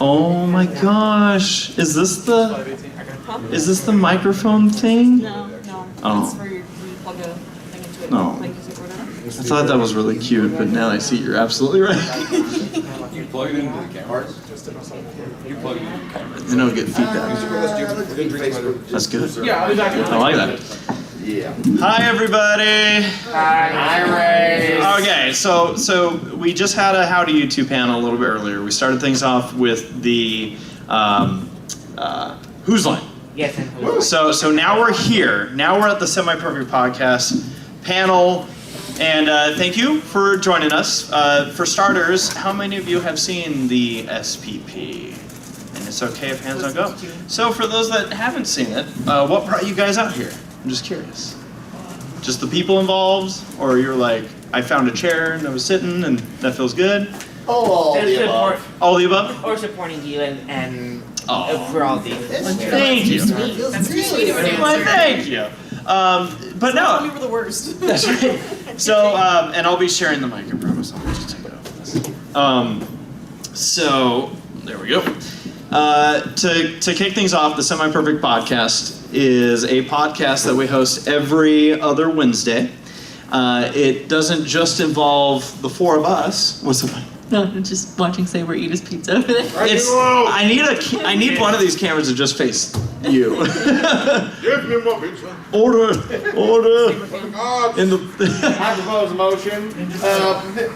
Oh my gosh! Is this the microphone thing? No. Oh. It's for you plug a thing into it. No. Like music or whatever. I thought that was really cute, but now I see you're absolutely right. You plug it into the camera. You plug it into the camera. Then I'll get feedback. That's good. Yeah, I'll be back. I like that. Yeah. Hi everybody. Hi, Ray. Okay, so we just had a How Do You Two panel a little bit earlier. We started things off with the Who's Line. Yes, and who's So now we're here. Now we're at the Semi-Perfect Podcast panel, and thank you for joining us. For starters, how many of you have seen the SPP? And it's okay if hands don't go. So for those that haven't seen it, what brought you guys out here? I'm just curious. Just the people involved, or you're like, I found a chair and I was sitting and that feels good? All the above. All the above? or supporting you and Oh. for all these. Thank you. That's too sweet of an Well, answer. thank you. But Tell me no. we're the worst. That's right. So, and I'll be sharing the mic, I promise. I'll just take it off this. So, there we go. To kick things off, the Semi-Perfect Podcast is a podcast that we host every other Wednesday. It doesn't just involve the four of us. What's the point? No, I'm just watching Saber eat his pizza over there. I need one of these cameras to just face you. Give me my pizza. Order. In the I propose a motion.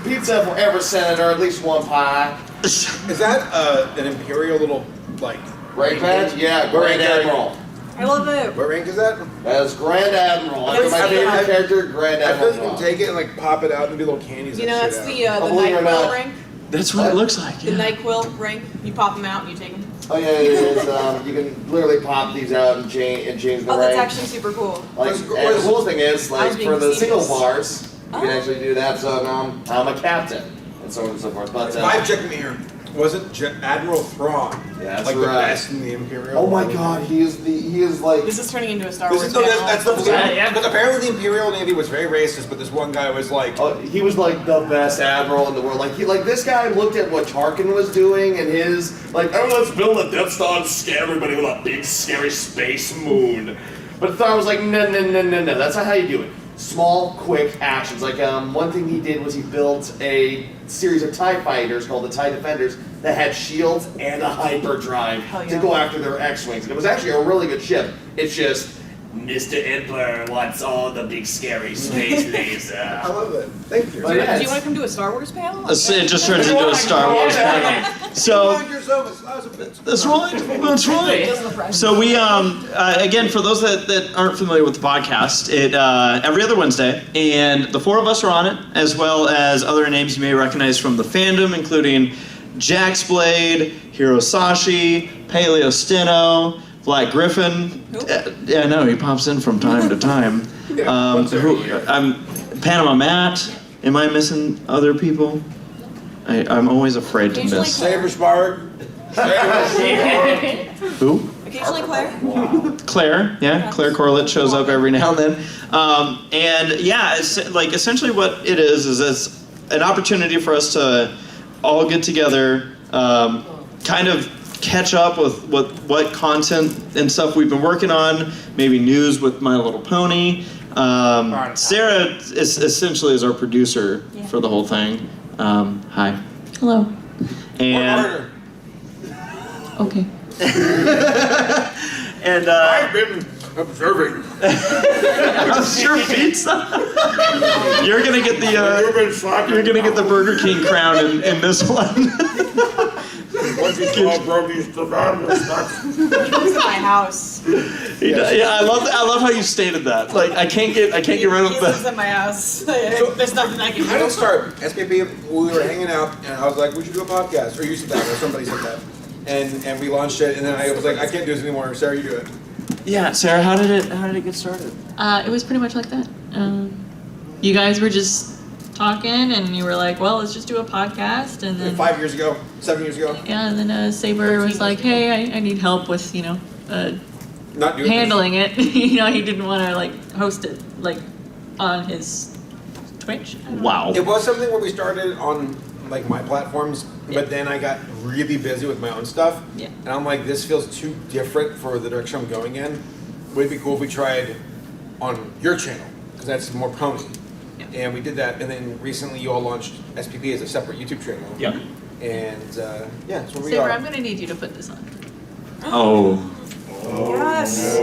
Pizza for every senator, at least one pie. Is that an imperial little, like... Rank badge? Yeah, Grand Admiral. I love it. What rank is that? That is Grand Admiral. After my favorite character, Grand I Admiral. thought you can take it and like pop it out and do little candies You and know, shit that's out. the Believe it or NyQuil not. rank. That's what it looks like. The Yeah. NyQuil rank. You pop them out and you take them. Oh yeah, it is. You can literally pop these out and change the Oh, that's rank. actually super cool. Like, and the cool thing is, I like, was being for the single facetious. bars, you can actually do that. So I'm a captain, and so on and so forth. But Five checking me here. Wasn't Admiral Thrawn Yeah, that's like the right. best in the imperial? oh my God, he is like. This is turning into a Star This Wars is, no, panel. that's the Yeah. But apparently the Imperial Navy was very racist, but this one guy was like, He was like the best admiral in the world. Like this guy looked at what Tarkin was doing and his like, oh, let's build a Death Star and scare everybody with a big scary space moon. But Thrawn was like, no, that's not how you do it. Small, quick actions. Like one thing he did was he built a series of TIE fighters called the TIE Defenders that had shields and a hyperdrive Hell to yeah. go after their X-wings. And it was actually a really good ship. It's just Mr. Emperor wants all the big scary space laser. I love it. Thank you. But yeah, Do you want to come to a Star Wars panel? It just turns into a Star Wars panel. So Find yourself a slice of pizza. that's right. That's right. So we again, for those that aren't familiar with the podcast, it every other Wednesday, and the four of us are on it, as well as other names you may recognize from the fandom, including Jax Blade, Hirosashi, Paleo Steno, Black Griffin. Yeah, I know he pops in from time to time. Panama Matt. Am I missing other people? I'm always afraid to Occasionally miss. Saberspark. Who? Occasionally Claire. Claire, yeah, Claire Corlett shows up every now and then, and yeah, it's like essentially what it is it's an opportunity for us to all get together, kind of catch up with what content and stuff we've been working on, maybe news with My Little Pony. Sarah essentially is our producer for the whole thing. Hi. Hello. And Okay. and I've been observing. how's your pizza? You're gonna get the Burger King crown in this one. Once you saw Brody's development. He comes to my house. Yeah, I love how you stated that. Like I can't get rid He of lives that. at my house. There's nothing I can How did do. it start? SPP, we were hanging out, and I was like, we should do a podcast. Or you said that, or somebody said that. And we launched it, and then I was like, I can't do this anymore. Sarah, you do it. Yeah, Sarah, how did it get started? It was pretty much like that. You guys were just talking, and you were like, "Well, let's just do a podcast." And then 5 years ago, 7 years ago. yeah, and then Saber was like, "Hey, I need help with Not doing handling it." He didn't want to like host it like on his Twitch. Wow. It was something where we started on like my platforms, but then I got really busy with my own stuff. Yeah. And I'm like, this feels too different for the direction I'm going in. Would it be cool if we tried on your channel? Because that's more pony. Yeah. And we did that, and then recently you all launched SPP as a separate YouTube channel. Yep. And yeah, that's where we Saber, are. I'm gonna need you to put this on. Oh. Yes.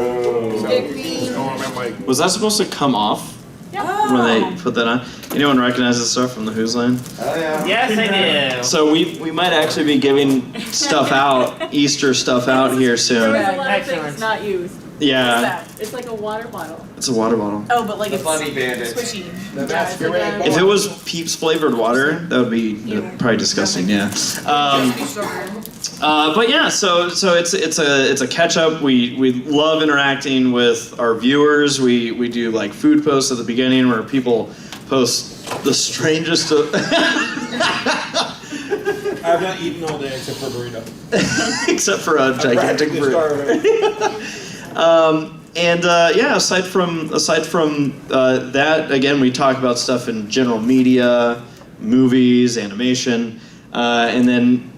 Was that supposed to come off when they put that on? Anyone recognize this stuff from the Who's Line? Oh yeah. Yes, I do. So we might actually be giving stuff out, Easter stuff out here There soon. was a lot of Excellent. things not used. Yeah, What's that? It's like a water bottle. it's a water bottle. Oh, but like The it's Bunny Bandit. squishy. The Yeah, it's like masquerade. If it was Peeps flavored water, that would be probably disgusting. Yeah. But yeah, so it's a catch up. We love interacting with our viewers. We do like food posts at the beginning where people post the strangest of I've not eaten all day except for a burrito. except for a gigantic Practically bird. starving. Yeah, aside from that, again, we talk about stuff in general media, movies, animation, and then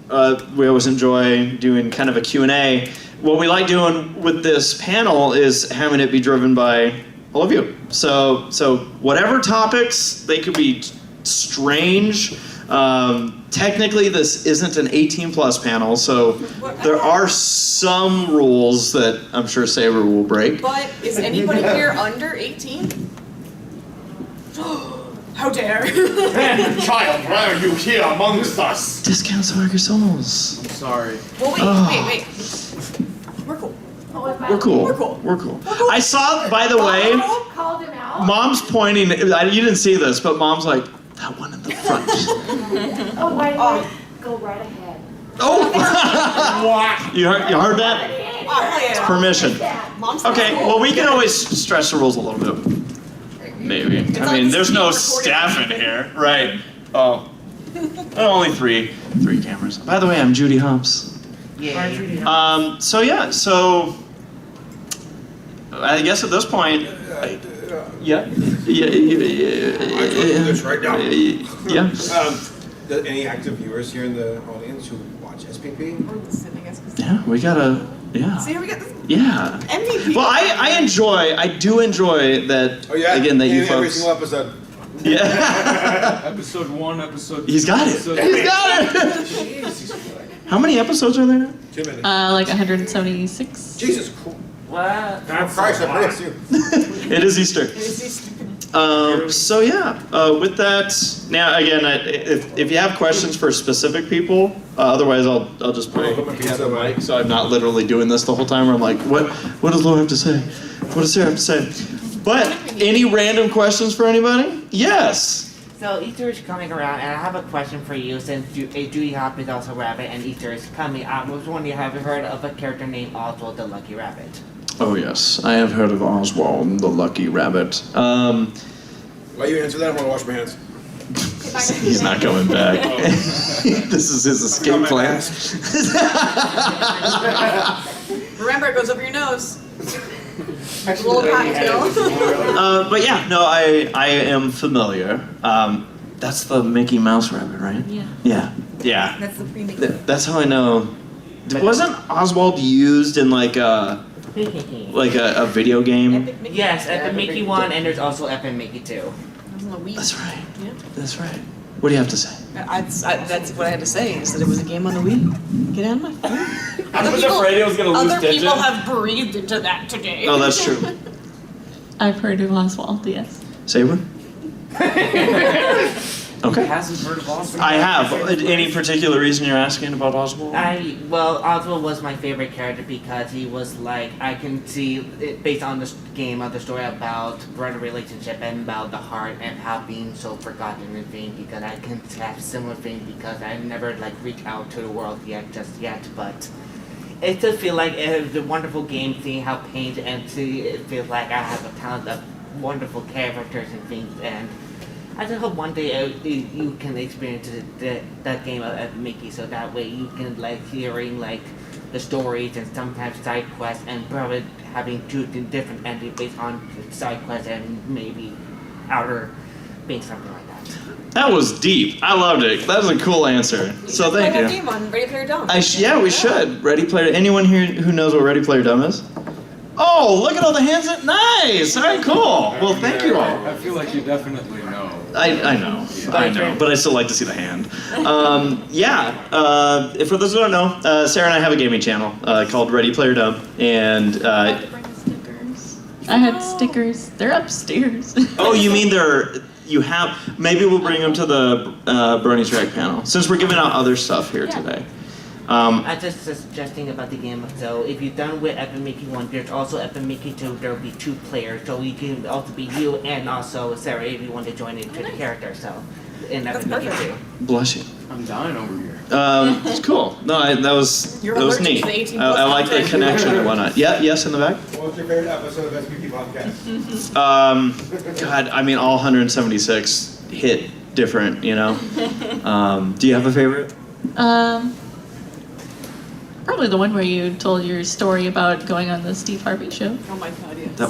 we always enjoy doing kind of a Q&A. What we like doing with this panel is having it be driven by all of you. So whatever topics, they could be strange. Technically, this isn't an 18+ panel, so there are some rules that I'm sure Saber will break. But is anybody here under 18? How dare! Child, why are you here amongst us? Discounts are your souls. Sorry. Well, wait, Oh. wait. We're cool. We're cool. We're cool. We're cool. I saw, by the way, Called him out. Mom's pointing. You didn't see this, but Mom's like, that one in the front. Oh, wait, go right ahead. Oh! you heard that? Oh, yeah. Permission. Mom's Okay, cool. well, we can always stretch the rules a little bit. Maybe. I on mean, there's no speed recording. staff in here. Right. Oh. Only three cameras. By the way, I'm Judy Hobbs. Yeah. So I guess at this point, yeah. I can do this right now. Yeah. Any active viewers here in the audience who watch SPP? We're listening, I guess. Yeah, we gotta, yeah. See, we got this Yeah. MVP. Well, I do enjoy that, Oh yeah. again, that you In every folks. single episode. Yeah. Episode 1, episode He's got it. episode He's got it. How many episodes are there now? Too many. Like 176. Jesus Christ. What? Christ, I praise you. It is Easter. So yeah, with that, now again, if you have questions for specific people, otherwise I'll just put my hand on the mic, so I'm not literally doing this the whole time. Where I'm like, what does Laura have to say? What does Sarah have to say? But any random questions for anybody? Yes. So Easter is coming around, and I have a question for you. Since Judy Hop is also a rabbit, and Easter is coming, I was wondering, have you heard of a character named Oswald the Lucky Rabbit? Oh yes, I have heard of Oswald the Lucky Rabbit. While you answer that, I'm gonna wash my hands. He's not coming back. This is his escape my plan. mask. Remember, it goes over your nose. A little cocktail. But yeah, no, I am familiar. That's the Mickey Mouse rabbit, right? Yeah. Yeah. That's the pre-Mickey. That's how I know. Wasn't Oswald used in like a video game? Epic Mickey. Yes, Epic Mickey 1, and there's also Epic Mickey 2. That was on the Wii. That's right. Yeah. That's right. What do you have to say? That's what I had to say, is that it was a game on the Wii. Get out of my phone. I was afraid it was gonna lose Other digit. people have breathed into that today. Oh, that's true. I've heard of Oswald, yes. Saber? Okay. Hasn't heard of Oswald? I have. Any particular reason you're asking about Oswald? Well, Oswald was my favorite character because he was like, I can see it based on this game of the story about brother relationship and about the heart and how being so forgotten and vain, because I can have similar thing because I never like reached out to the world just yet, but it does feel like it's a wonderful game seeing how pained and it feels like I have a talent of wonderful characters and things, and I just hope one day you can experience that game of Mickey, so that way you can like hearing like the stories and sometimes side quests, and probably having two different endings based on side quests and maybe outer being something like that. That was deep. I loved it. That was a cool answer. So Play thank that you. game on Ready Player Dumb. Yeah, we should. Ready Player. Anyone here who knows what Ready Player Dumb is? Oh, look at all the hands. Nice. All right, cool. Well, thank you all. I feel like you definitely know. I know, but I still like to see the hand. If for those who don't know, Sarah and I have a gaming channel called Ready Player Dumb, and I had to bring the stickers. I had stickers. They're upstairs. oh, you mean you have? Maybe we'll bring them to the Bronies Drag panel since we're giving out other stuff here today. I'm just suggesting about the game. So if you're done with Epic Mickey 1, there's also Epic Mickey 2. There will be 2 players, so you can also be you and also Sarah if you want to join into the character. So in Epic Mickey 2. Bless you. I'm dying over here. It's cool. No, that was You're that was allergic neat. to the 18 I like the content. connection and whatnot. Yeah, yes, in the back. What's your favorite episode of SPP Podcast? God, I mean, all 176 hit different, you know. Do you have a favorite? Probably the one where you told your story about going on the Steve Harvey show. Oh my god, yeah. That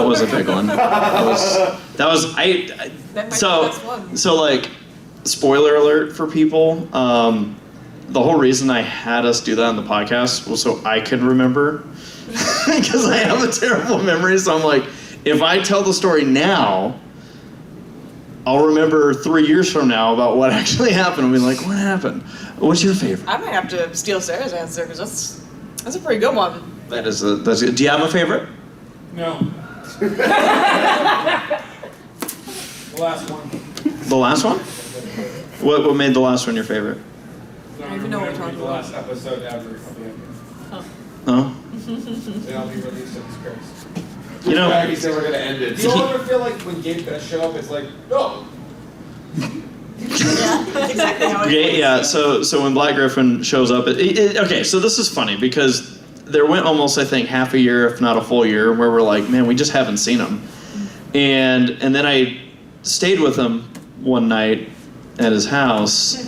was a big one. That was That might be the best one. so like, spoiler alert for people. The whole reason I had us do that on the podcast was so I could remember, because I have a terrible memory. So I'm like, if I tell the story now, I'll remember 3 years from now about what actually happened. I'll be like, what happened? What's your favorite? I might have to steal Sarah's answer because that's a pretty good one. That's good. Do you have a favorite? No. The last one. The last one? What made the last one your favorite? I don't even know what we're talking the about. last episode ever. Oh, Then I'll be released on Disgrace. you know. He said we're gonna end it. Do you all ever feel like when Gabe does show up, it's like, no. That's exactly how it Yeah. So when Black Griffin shows up, okay. So this is funny because there went almost, I think, half a year, if not a full year, where we're like, man, we just haven't seen him. And then I stayed with him one night at his house,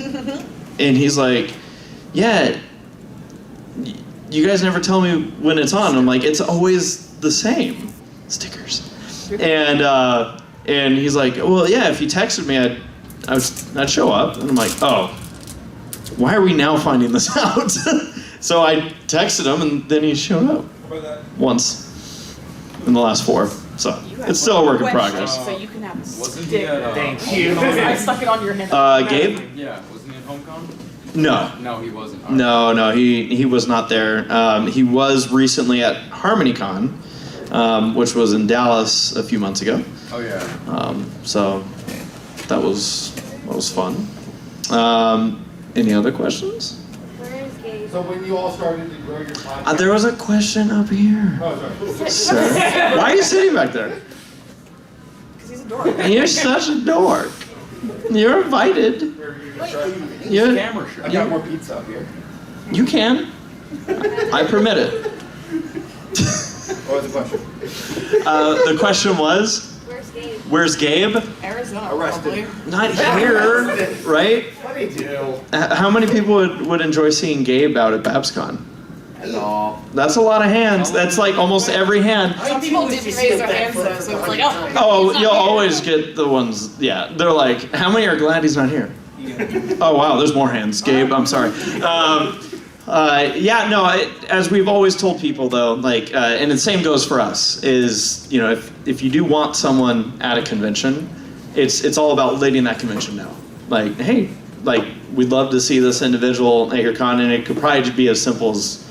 and he's like, yeah, you guys never tell me when it's on. I'm like, it's always the same stickers. And he's like, well, yeah, if you texted me, I'd show up. And I'm like, oh, why are we now finding this out? So I texted him, and then he showed up once in the last 4. So it's still a work in progress. So you can have a Wasn't he sticker. at, Thank you. I stuck it on your hand. Gabe? Yeah, wasn't he at HomeCon? No. No, he wasn't. No, he was not there. He was recently at HarmonyCon, which was in Dallas a few months ago. Oh yeah. So that was fun. Any other questions? Where is Gabe? So when you all started to grow your podcast, There was a question up here. oh, sorry. Sir. Why are you sitting back there? Because he's a dork. You're such a dork. You're invited. You're, Camera shot. I got more pizza up here. you can. I permit it. What was the question? The question was, Where's Gabe? where's Gabe? Arizona, Arrested. probably. Not here, right? What do you do? How many people would enjoy seeing Gabe out at Babscon? Hello. That's a lot of hands. That's like almost every hand. Some people didn't raise their hands though, so it's like, oh. Oh, he's you'll not here. always get the ones, yeah. They're like, how many are glad he's not here? Oh, wow, there's more hands. Gabe, I'm sorry. As we've always told people though, like, and the same goes for us, is, you know, if you do want someone at a convention, it's all about leading that convention now. Like, hey, like, we'd love to see this individual at your con, and it could probably just be as simple as,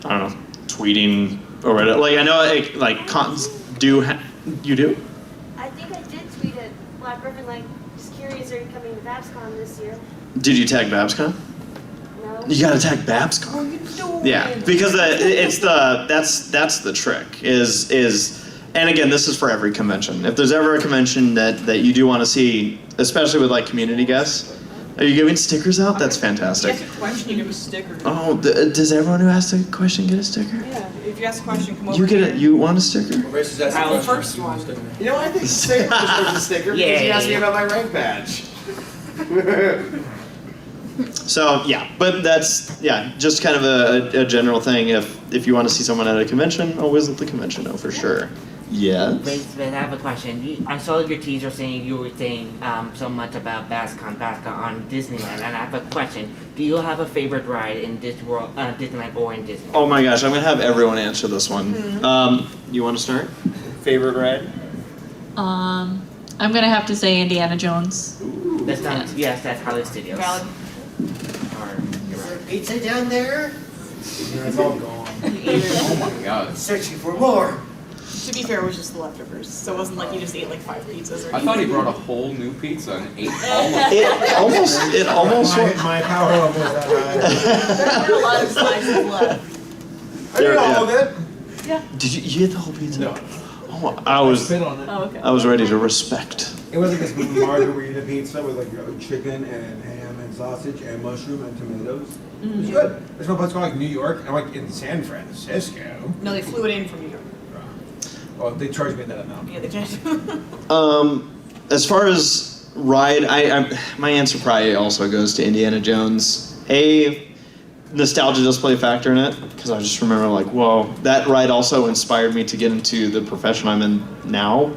I don't know, tweeting or whatever. Like, I know, like cons do, you do? I think I did tweet at Black Griffin, like, just curious, are you coming to Babscon this year? Did you tag Babscon? No. You gotta tag Babscon. Yeah, because that's the trick is, and again, this is for every convention. If there's ever a convention that you do want to see, especially with like community guests, are you giving stickers out? That's fantastic. If you ask a question, you give a sticker. Oh, does everyone who asks a question get a sticker? Yeah, if you ask a question, come over You get here. it. You want a sticker? Race is asking I'm the questions. first one. You know, I think Sticker deserves a sticker because he Yay. asked me about my rank badge. So yeah, but that's just kind of a general thing. If you want to see someone at a convention, always let the convention know for sure. Yes. ACRacebest, I have a question. I saw your teaser saying you were saying so much about Babscon on Disneyland, and I have a question. Do you have a favorite ride in Disneyland or in Disney? Oh my gosh, I'm gonna have everyone answer this one. You want to start? Favorite ride? I'm gonna have to say Indiana Jones. That's not, yes, that's Hollywood Studios. Valid. Pizza down there? It's all gone. Oh my god. Searching for more. To be fair, it was just the leftovers, so it wasn't like you just ate like 5 pizzas or I thought he brought a whole new pizza and ate all of it. It almost. My power level is that high. There were a lot of slices left. I ate all of it. Did you eat the whole pizza? No. Oh, I was Spit on it. Oh, okay. I was ready to respect. It was like this margarita pizza with like chicken and ham and sausage and mushroom and tomatoes. It was good. There's no place called like New York. I'm like in San Francisco. No, they flew it in from New York. Oh, they charged me that amount. Yeah, they did. As far as ride, my answer probably also goes to Indiana Jones. Nostalgia does play a factor in it, because I just remember like, whoa, that ride also inspired me to get into the profession I'm in now,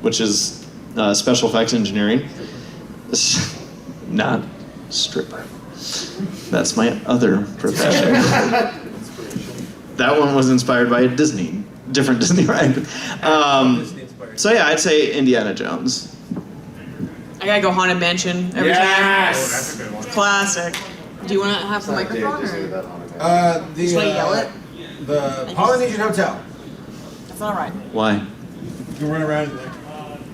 which is special effects engineering. Not stripper. That's my other profession. That one was inspired by a different Disney ride. So yeah, I'd say Indiana Jones. I gotta go Haunted Mansion every time. That's a good one. Classic. Do you want to have the microphone? Or? Just wanna yell it? The Polynesian Hotel. That's not right. Why? You can run around in there.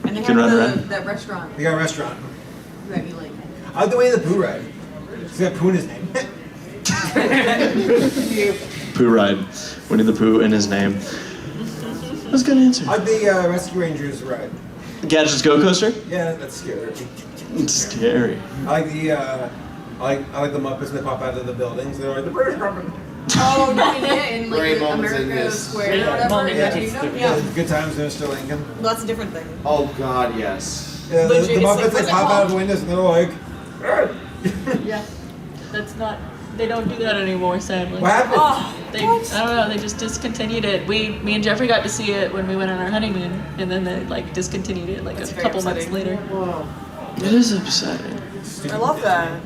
And they Can run have around. that restaurant They got a restaurant. that you like. I like the way the Pooh ride. He's got Pooh in his name. Pooh ride. Winnie the Pooh in his name. That's a good answer. I like the Rescue Rangers ride. Gadget's Go Coaster? Yeah, that's scary. It's scary. I like the I like the Muppets when they pop out of the buildings. They're like the British government. Oh, no, yeah, in like Great the moments in America this. Square or whatever. Moments Yeah. in Yeah. this. Yeah. Good times, Mr. Lincoln. Well, that's a different thing. Oh God, yes. Yeah, the Legit, it's Muppets like, like what's it pop out called? of the windows and they're like, Yeah. That's not. They don't do that anymore, sadly. what happened? Oh, They, what? I don't know. They just discontinued it. Me and Jeffrey got to see it when we went on our honeymoon, and then they like discontinued it like That's a very couple months upsetting. later. It is upsetting. I love that.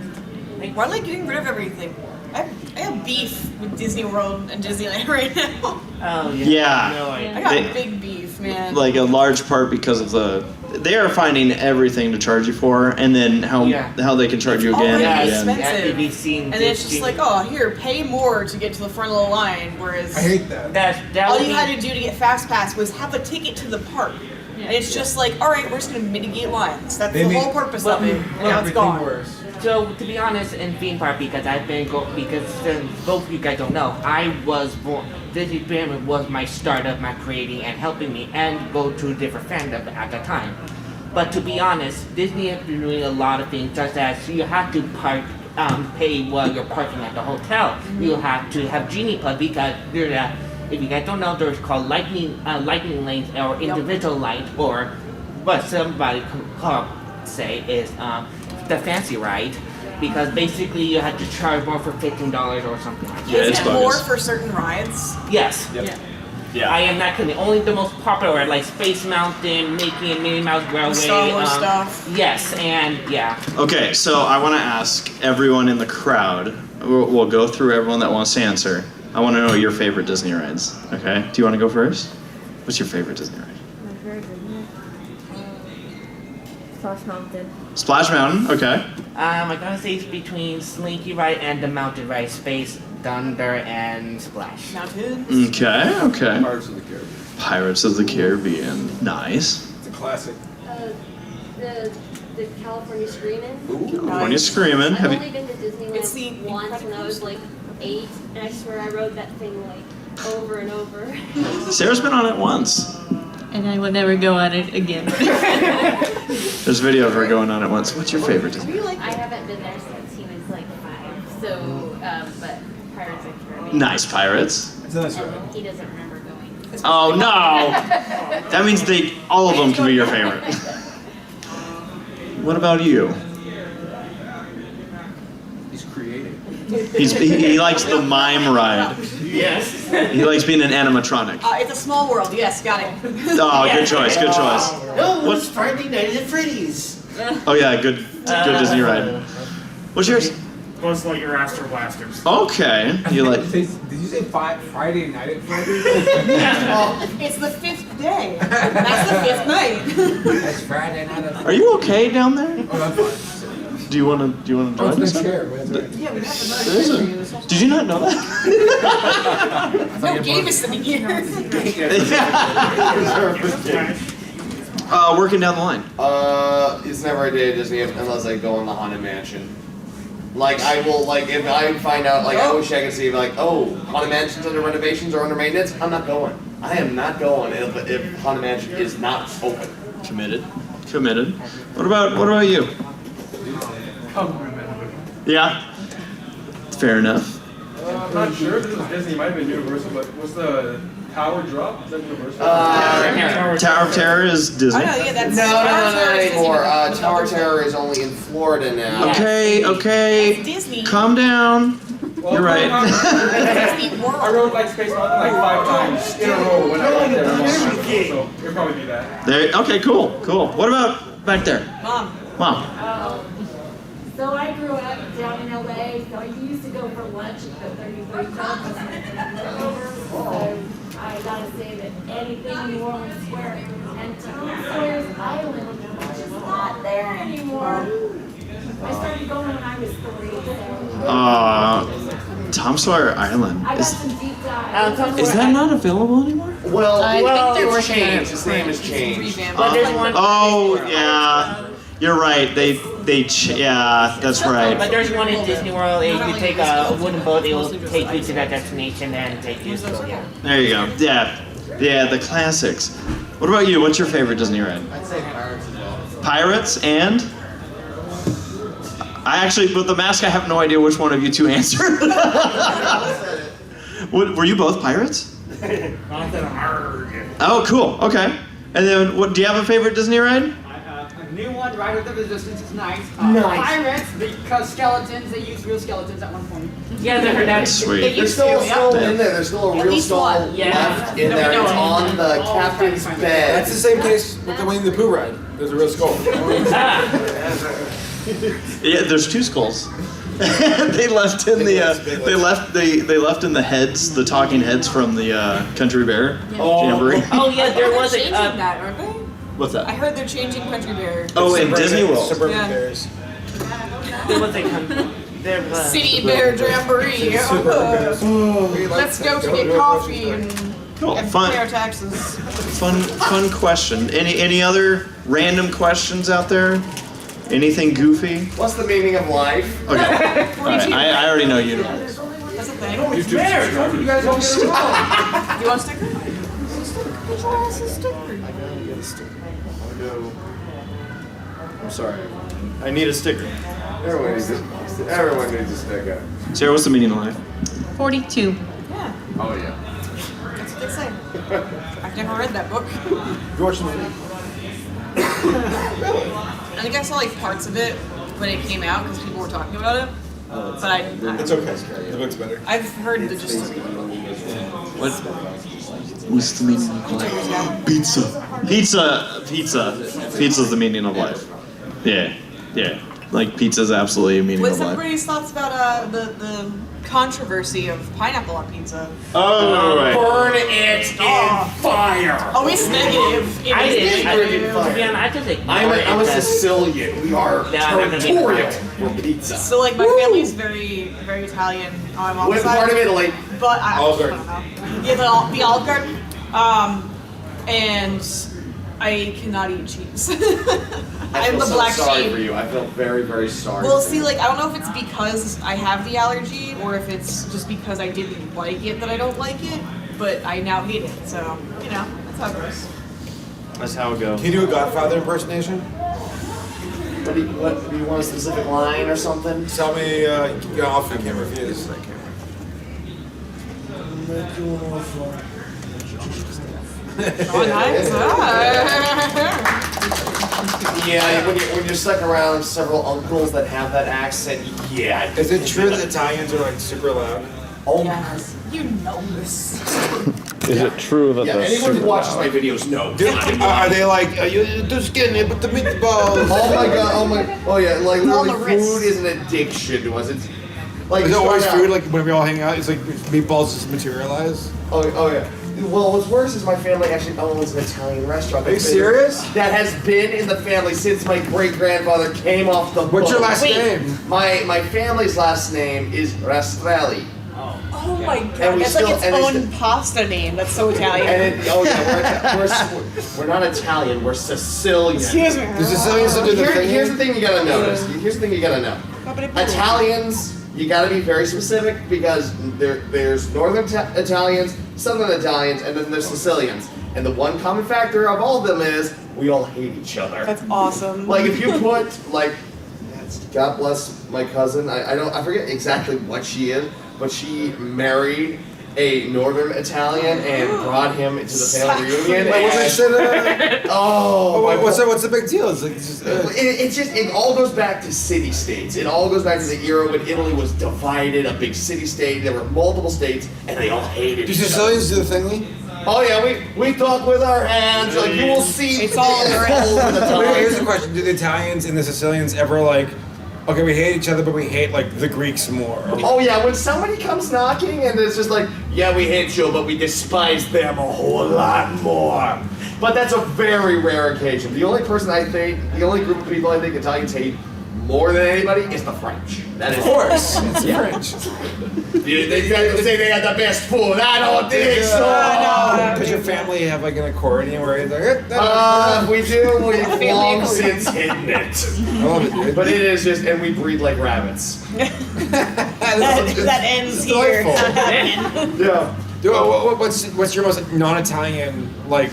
Like, why are they getting rid of everything? I have beef with Disney World and Disneyland right now. Oh, Yeah. No, I got They- big beef, man. Like a large part because of they are finding everything to charge you for, and then how they can charge you again Already and expensive. again. Have to be seen. And then it's just like, oh, here, pay more to get to the front of the line, whereas I hate that. that all would you be- had to do to get Fast Pass was have a ticket to the park. And it's just like, all right, we're just gonna mitigate lines. That's They the make- whole purpose of it. And now it's Everything gone. worse. So to be honest, in theme park, because I've been because since both of you guys don't know, I was born. Disney Pyramid was my start of my creating and helping me and go to different fandom at the time. But to be honest, Disney has been doing a lot of things, such as you have to pay while you're parking at the hotel. You have to have Genie Plus because if you guys don't know, there's called lightning lanes or individual light, or what somebody could say is the fancy ride, because basically you have to charge more for $15 or something like that. Yeah, it's Is it more bogus. for certain rides? Yes. Yeah. I am not kidding. Only the most popular, like Space Mountain, Mickey and Minnie Mouse Railway. Star Wars stuff. Yes, and yeah. Okay, so I want to ask everyone in the crowd. We'll go through everyone that wants to answer. I want to know your favorite Disney rides. Okay, do you want to go first? What's your favorite Disney ride? My favorite Splash Mountain. Splash Mountain. Okay. I gotta say it's between Slinky Ride and the Mountain Ride, Space, Thunder, and Splash. Mountains? Okay. Okay. Pirates of the Caribbean. Pirates of the Caribbean. Nice. It's a classic. The California Screamin'. California Screamin'. I've Have only you? been to Disneyland It's the once when I was like 8, and I swear I rode that thing like over and over. Sarah's been on it once. And I will never go on it again. There's a video of her going on it once. What's your favorite Disney? I haven't been there since he was like 5, so, but Pirates of the Caribbean. Nice Pirates. It's a nice And ride. he doesn't remember going. Oh no! That means all of them can be your favorite. What about you? He's creating. He likes the mime ride. Yes. He likes being an animatronic. It's a small world. Yes, got it. Oh, good choice, good choice. No, it's Friday Night at Freddy's. Oh yeah, good Disney ride. What's yours? Buzz Lightyear Astro Blasters. Okay, you like? Did you say Friday night at Freddy's? It's the 5th day. That's the 5th night. That's Friday night at Are you okay down there? Oh, that's fine. Do you want to join us? Yeah, we have There is a- Did you not know that? No game is sitting here. Working down the line. It's never a day at Disney unless I go in the Haunted Mansion. Like, I will, like, if I find out, like, I wish I could see, like, oh, Haunted Mansion's under renovations or under maintenance, I'm not going. I am not going if Haunted Mansion is not open. Committed. What about you? Yeah. Fair enough. I'm not sure if this is Disney, it might have been Universal, but what's the Tower Drop? Is that Universal? Tower of Terror is Disney. Oh, no, yeah, that's No, Tower of Terror is anymore. Disney. Tower Terror is only in Florida now. Okay. That's Disney. Calm down. You're right. Disney World. I rode like Space Mountain like 5 times in a row when I went there. So it'll probably be that. There. Okay. Cool. What about back there, Mom. Mom? So I grew up down in LA, so I used to go for lunch at the 33 Club. So I gotta say that anything in New Orleans Square and Tom Sawyer's Island is just not there anymore. I started going when I was 3. Tom Sawyer Island. I got some deep dive. Is that not available anymore? Well, I think they're it's working on changed. His name has changed. But there's one. Oh yeah. You're right. Yeah, that's right. But there's one in Disney World. If you take a wooden boat, it will take you to that destination and take you to. There you go. Yeah, the classics. What about you? What's your favorite Disney ride? I'd say Pirates as well. Pirates and? I actually, with the mask, I have no idea which one of you two answered. Were you both pirates? Oh, cool. Okay. And then, what? Do you have a favorite Disney ride? A new one, Ride of the Resistance, is nice. Nice. Pirates, because skeletons, they used real skeletons at one point. Yeah, they're that's Sweet. There's still a skull in there. There's still a At real least skull one. Yeah. left in there. It's on the captain's bed. That's the same case with the Winnie the Pooh ride. There's a real skull. Yeah, there's 2 skulls. They left in the they left in the heads, the talking heads from the Country Bear Jamboree. Oh yeah, there was They're a. changing that, aren't they? What's I that? heard they're changing Country Bear. Oh, in Disney World. Suburban Yeah. Bears. There was a. There was. City Bear Jamboree. Let's go to get coffee and Cool. pay Fun. our taxes. Fun question. Any other random questions out there? Anything goofy? What's the meaning of life? Okay. All right. I already know you know. That's a thing. It's bears! Hope you guys don't get it wrong. You want a sticker? Get your ass a sticker. I'm sorry. I need a sticker. Everyone needs a sticker. Sarah, what's the meaning of life? 42. Yeah, Oh yeah. that's what they say. I've never read that book. You watch the movie? I think I saw like parts of it when it came out because people were talking about it. But It's okay. The book's better. I've heard the just What's the meaning of life? Pizza's the meaning of life. Yeah. Like pizza's absolutely a meaning What's of life. everybody's thoughts about the controversy of pineapple on pizza? Oh, right. Burn it in fire. Oh, it's negative. It I is did. negative. To be honest, I just ignore I'm it. a Sicilian. We are No, I'm not gonna be territorial quiet. for pizza. So like my family's very very Italian on my mom's What side. part of Italy? But I Olive don't know. Yeah, the Olive Garden. And I cannot eat cheese. I I'm feel the so black sorry sheep. for you. I feel very, very sorry. Well, for see, you. like I don't know if it's because I have the allergy or if it's just because I didn't like it that I don't like it. But I now hate it. So you know, that's how it goes. That's how it goes. Can you do a Godfather impersonation? What do you want a specific line or something? Tell me, you can get off the camera if you use that camera. Oh, nice. Yeah, when you're stuck around several uncles that have that accent, yeah. Is it true that Italians are like super loud? Oh, Yes. You know this. Is it true that yeah. they're Anyone who super watches loud? my videos knows. Are they like, you're too skinny with the meatballs? Oh my god, oh yeah, like On literally the wrist. food is an addiction to us. It's like Is it always start out- food? Like when we all hang out, it's like meatballs just materialize? Oh yeah. Well, what's worse is my family actually owns an Italian restaurant. Are you that's been- serious? That has been in the family since my great grandfather came off the boat. What's your last Wait. name? My family's last name is Rastrelli. Oh my And god, we that's still- like its and they own pasta name. That's so Italian. And oh yeah, we're not Italian. We're Sicilian. Excuse me. The Sicilians do the thing. Here's the thing you gotta notice. Here's the thing you gotta know. Italians, you gotta be very specific because there's northern Italians, southern Italians, and then there's Sicilians. And the one common factor of all of them is we all hate each other. That's awesome. Like if you put like, God bless my cousin. I forget exactly what she is, but she married a northern Italian and brought him into the family reunion. Wait, what's that shit? Oh, my what's the big deal? It's like, it all goes back to city states. It all goes back to the era when Italy was divided, a big city state. There were multiple states, and they all hated do each other. Sicilians do the thingy? Oh yeah, we talk with our hands. Like you will see, It's all over the Wait, time. here's the question: do the Italians and the Sicilians ever like? Okay, we hate each other, but we hate like the Greeks more. Oh yeah, when somebody comes knocking and it's just like, yeah, we hate you, but we despise them a whole lot more. But that's a very rare occasion. The only person I think, the only group of people I think Italians hate more than anybody is the French. That is, Of course, it's Yeah. French. They say they got the best food. I don't think so. Does your family have like an accordion where it's like? We do. We've long since hidden it. I love it, dude. But it is just, and we breed like rabbits. that ends here. Yeah. Dude, what's your most non-Italian like?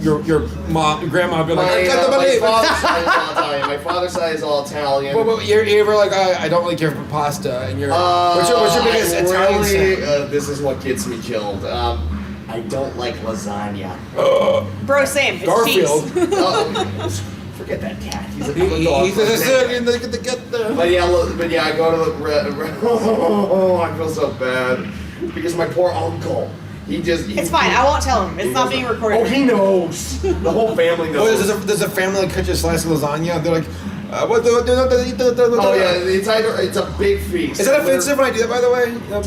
Your mom, your grandma be like, I can't My believe father's it. side is all Italian. My father's side is all Italian. Well, you're ever like, I don't really care for pasta, and you're what's your biggest Italian snack? This is what gets me killed. I don't like lasagna. Bro, same. It's Garfield. cheese. Forget that cat. He's a He's a Sicilian. They get there. But yeah, I go to the. Oh, I feel so bad because my poor uncle. It's fine. I won't tell him. It's not being recorded. Oh, he knows. The whole family knows. There's a family that catches a slice of lasagna. They're like, what the? Oh yeah, it's a big feast. Is that offensive when I do that? By the way,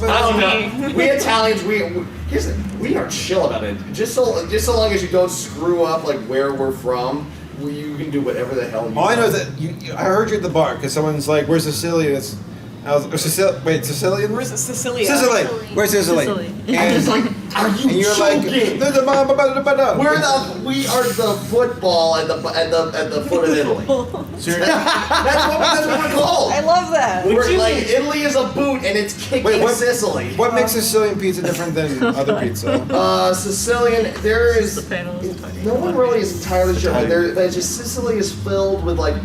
I don't know. We Italians, we are chill about it. Just so long as you don't screw up like where we're from, you can do whatever the hell you all I want. know is that I heard you at the bar because someone's like, "Where's Sicilian?" Wait, Sicilian? Where's Sicilian? Sicily. Where's Sicily? Sicily. And it's like, are you and you're joking? like, we are the football at the foot of Italy. That's what we're called. I love that. We're like Italy is a boot and it's kicking Sicily. What makes Sicilian pizza different than other pizza? Sicilian, there is The panel is talking no one really is entirely sure, but there's just Sicily is filled with like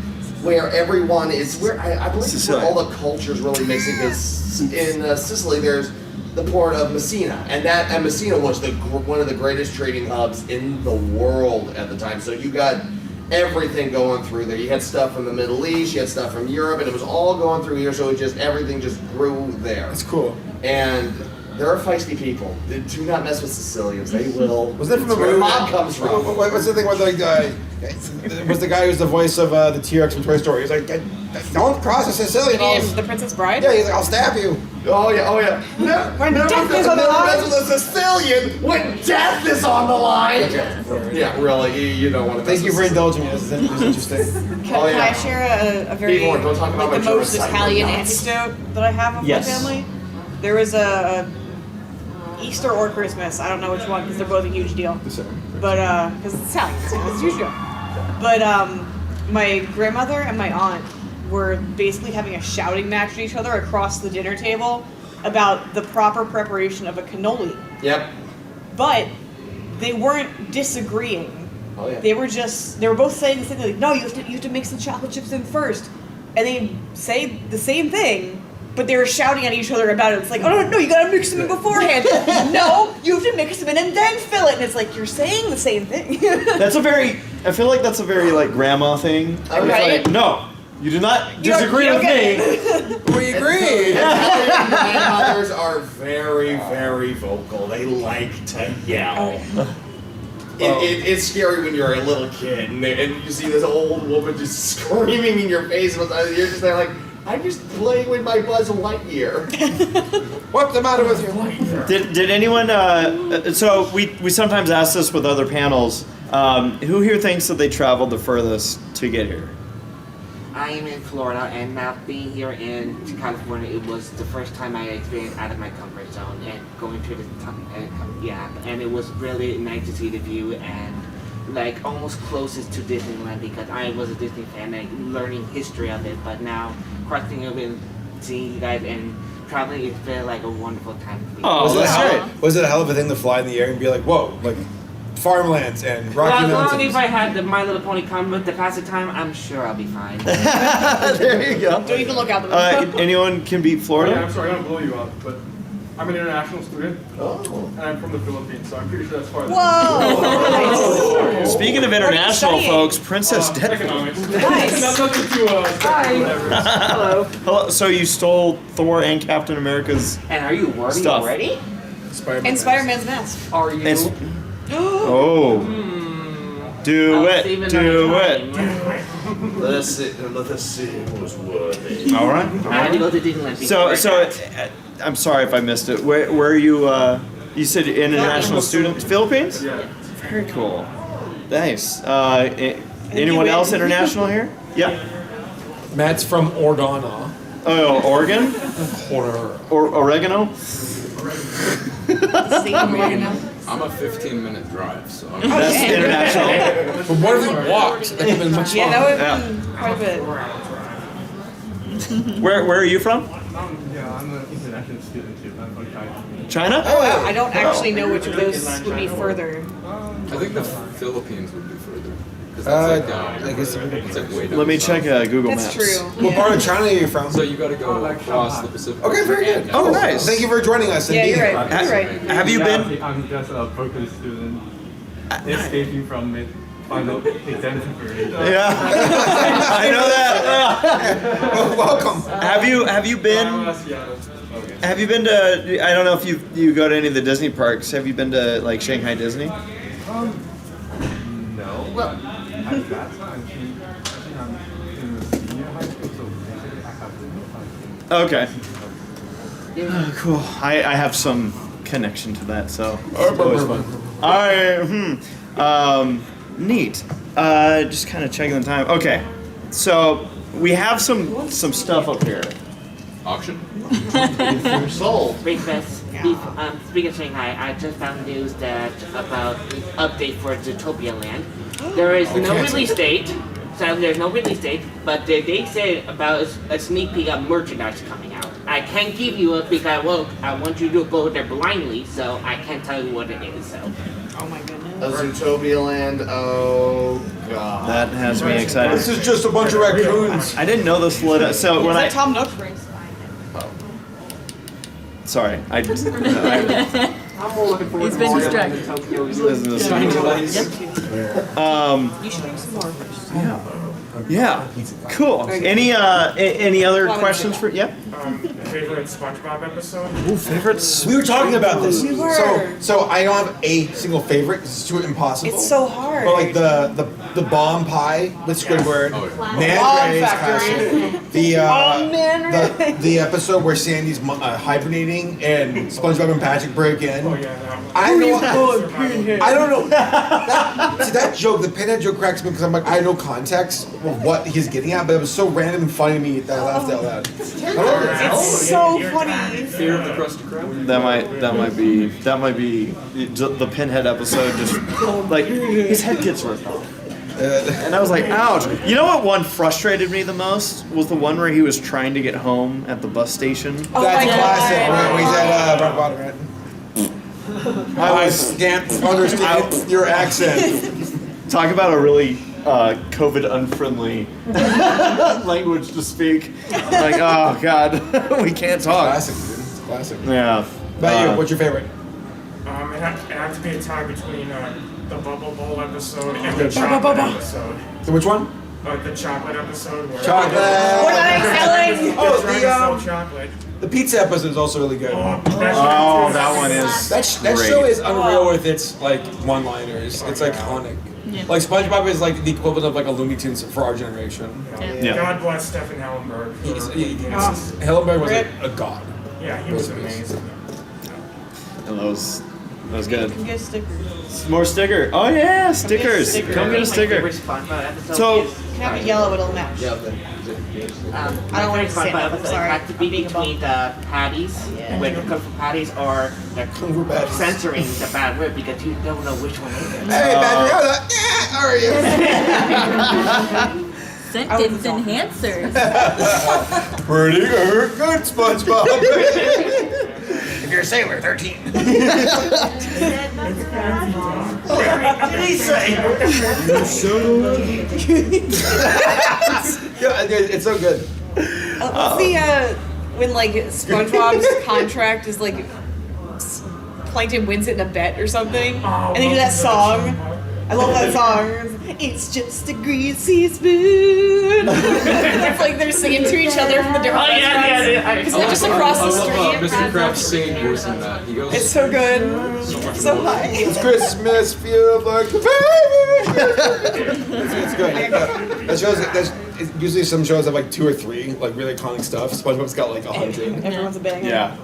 where everyone is. Where I believe it's where all the cultures really mixing. Because in Sicily, there's the port of Messina, and Messina was one of the greatest trading hubs in the world at the time. So you got everything going through there. You had stuff from the Middle East, you had stuff from Europe, and it was all going through here. So everything just grew there. That's cool. And there are feisty people. Do not mess with Sicilians. They will. Was that from It's a where movie? mob comes from? What's the thing with the guy? Was the guy who's the voice of the T-Rex from Toy Story? He's like, don't cross the Sicilian. The Princess Bride? Yeah, he's like, I'll stab you. Oh yeah. When death is on the line. Never mess with a Sicilian when death is on the line. Yeah, really. You don't want to. Thank you for indulging me. This is interesting. Can I share a very People, don't talk about like the my most genocide Italian nuts. anecdote that I have of Yes. my family? There was a Easter or Christmas. I don't know which one because they're both a huge deal. But because it's Italian, so it's a huge deal. But my grandmother and my aunt were basically having a shouting match with each other across the dinner table about the proper preparation of a cannoli. Yep. But they weren't disagreeing. Oh yeah. They were both saying the same thing. Like, no, you have to mix the chocolate chips in first. And they say the same thing, but they were shouting at each other about it. It's like, oh no, you gotta mix them in beforehand. No, you have to mix them in and then fill it. And it's like, you're saying the same thing. I feel like that's a very like grandma thing. It's Right? like, no, you do not You don't- disagree you with don't me. get We agree. Italian grandmothers are very, very vocal. They like to yell. It's scary when you're a little kid and you see this old woman just screaming in your face, and you're just there like, I'm just playing with my Buzz Lightyear. What's the matter with your Lightyear? Did anyone? So we sometimes ask this with other panels. Who here thinks that they traveled the furthest to get here? I am in Florida, and now being here in California, it was the first time I experienced out of my comfort zone and going to the and it was really nice to see the view and like almost closest to Disneyland because I was a Disney fan and learning history of it. But now crossing over and seeing you guys and traveling, it's been like a wonderful time. To be Was it a hell of a thing to fly in the air and be like, whoa, like farmlands and Rocky as long Mountains? as I had the My Little Pony comic book to pass the time, I'm sure I'll be fine. There you go. Don't even look out the window. Anyone can beat Florida? Yeah, I'm sorry, I don't blow you up, but I'm an international student, and I'm from the Philippines, so I'm pretty sure that's farther. Whoa! Speaking of international folks, Princess Deadpool. Economics. Nice. Nothing too, whatever. Hello. Hello. So you stole Thor and Captain America's And are you worried stuff. already? And Spider-Man's mask. Are you? It's- Oh. Do I'll it. save another Do time. it. Let us see who's worthy. All right. I had to go to Disneyland. So before. I'm sorry if I missed it. Where are you? You said international student, Philippines? Yeah. Very cool. Nice. Anyone else international here? Yeah. Matt's from Oregon. Oh, Oregon? Or oregano? I'm a 15-minute drive, so. That's international. But what if we walked? That would have been much Yeah, longer. that would be quite a bit. Where are you from? Yeah, I'm an international student too. I'm from China. China? Oh, wow. I don't actually know which of those would be further. I think the Philippines would be further. Because that's like down. I guess It's like way down. Let me south. check Google That's Maps. true. What part of China are you from? So you gotta go across the Pacific. Okay, very Ocean good. and Oh, down. nice. Thank you for joining us. Yeah, you're indeed. right. You're right. Have you been? I'm just a focused student, escaping from it. Final exam preparation. Yeah. I know that. Well, welcome. Have you been? Have you been to? I don't know if you go to any of the Disney parks. Have you been to like Shanghai Disney? No. Well, At that time, I think I'm in the senior high school, so basically I have to Okay. Cool. I have some connection to that, so it's always fun. Neat. Just kind of checking the time. Okay, so we have some stuff up here. Auction? Sold. ACRacebest. Speaking of Shanghai, I just found news that about the update for Zootopia Land. There is no release date. So there's no release date, but they said about a sneak peek of merchandise coming out. I can't give you it because I want you to go there blindly, so I can't tell you what it is. So. Oh my goodness. A Zootopia Land, oh god. That has me excited. This is just a bunch of raccoons. I didn't know this lit up. So when I Tom Nook's race. sorry, I'm more looking forward He's to been more distracted. than Tokyo. This is You should drink some more first. yeah, cool. Any other questions for? Yep. Favorite SpongeBob episode? Ooh, favorites. We were talking about this. We were. So I don't have a single favorite because it's too impossible. It's so hard. But like the bomb pie with Squidward, Man Ray's castle, the episode where Sandy's hibernating and SpongeBob and Patrick break in. Oh yeah, that one. I don't know. See that joke, the pinhead joke cracks me because I'm like I have no context of what he's getting at, but it was so random and funny to me that I laughed out loud. It's so funny. Fear of the Krusty Krab? That might be the Pinhead episode. Just like his head gets ripped off, and I was like, ouch. You know what one frustrated me the most was the one where he was trying to get home at the bus station. Oh That's my classic. God. When he's at Rock Bottom, right? I can't understand your accent. Talk about a really COVID unfriendly language to speak. Like, oh god, we can't talk. Classic, dude. It's classic. Yeah. About you, what's your favorite? It had to be a tie between the Bubble Bowl episode and the chocolate episode. So which one? The chocolate episode. Where Chocolate. What am I selling? Oh, the chocolate. The pizza episode is also really good. That one is. That great. show is unreal with its like one-liners. It's iconic. Yeah. Like SpongeBob is like the equivalent of like a Looney Tunes for our generation. Yeah. God bless Stephen Hillenberg. Hillenberg was a god. Yeah, he was amazing. And that was good. Can get stickers. More sticker. Oh yeah, stickers. sticker. Come get a sticker. So Can have a yellow, it'll match. I don't want to say that. I'm sorry. Have to be between the patties, when you come from patties, or the censoring the bad word because you don't know which one it is. Hey, Patrick, how are you? Sentence enhancers. Pretty good, SpongeBob. If you're a sailor, 13. What did he say? Yeah, it's so good. What's the when like SpongeBob's contract is like Plankton wins it in a bet or something, and they do that song. I love that song. It's just a greasy spoon. It's like they're singing to each other from the different restaurants. Because they're just across the street. Mr. Krabs singing voice in that. He goes, It's so good. So high. It's Christmas, feels like the it's good. That shows. It's usually some shows have like 2 or 3 like really iconic stuff. SpongeBob's got like 100. Everyone's a banger. Yeah.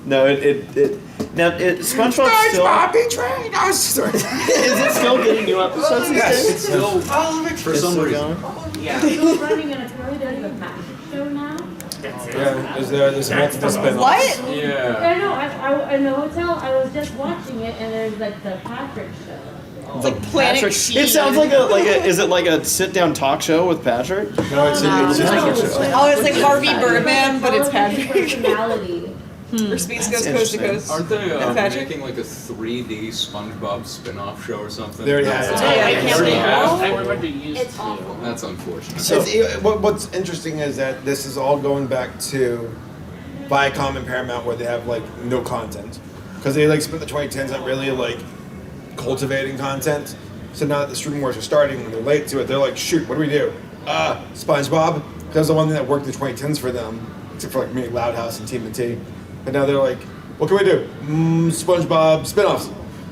No, SpongeBob still. SpongeBob betrayed us. Sorry. Is it still getting new episodes these Yes, days? it's still. for some reason. Yeah. Still running in a really good magic show now. Yeah, there's multiple spin-offs. What? Yeah. I know. In the hotel, I was just watching it, and there's like the Patrick show. It's like Planet Patrick. Sheen. It sounds like a. Is it like a sit-down talk show with Patrick? No, it's just a show. Oh, it's like Harvey Birdman, but it's Patrick. Personality. Where space goes coast to coast. Aren't they And Patrick? making like a 3D SpongeBob spin-off show or something? They already have it. Yeah, I can't Already believe have? I remember you used It's awful. That's unfortunate. So- What's interesting is that this is all going back to Viacom and Paramount, where they have like no content, because they like spent the 2010s on really like cultivating content. So now that the streaming wars are starting and they're late to it, they're like, shoot, what do we do? SpongeBob, because the one thing that worked in the 2010s for them, except for like maybe Loud House and TMNT. And now they're like, what can we do? SpongeBob spin-offs.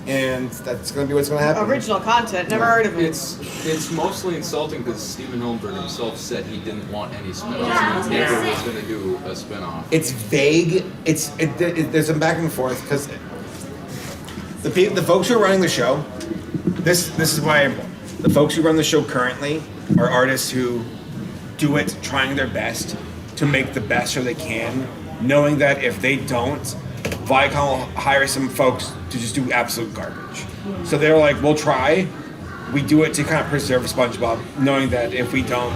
And that's going to be what's going to happen. Original content. Never heard of it. It's mostly insulting because Stephen Hillenberg himself said he didn't want any spin-offs. Yeah, He never was going to do a spin-off. It's vague. There's some back and forth because the folks who are running the show, this is why the folks who run the show currently are artists who do it trying their best to make the best show they can, knowing that if they don't, Viacom will hire some folks to just do absolute garbage. So they're like, we'll try. We do it to kind of preserve SpongeBob, knowing that if we don't,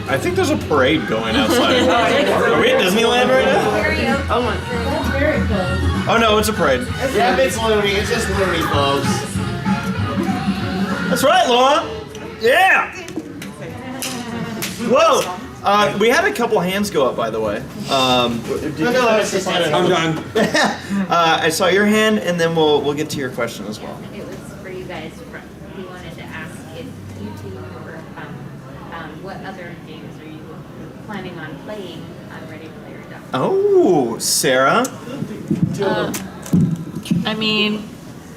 I think there's a parade going outside. Are we at Disneyland right now? Oh my. That's very close. Oh no, it's a parade. Yeah, it's loony. It's just loony, folks. That's right, Laura. Yeah. Whoa. We had a couple hands go up, by the way. No, it's just I'm done. I saw your hand, and then we'll get to your question as well. It was for you guys. We wanted to ask if you two were, what other games are you planning on playing on Ready Player Duck? Oh, Sarah. I mean,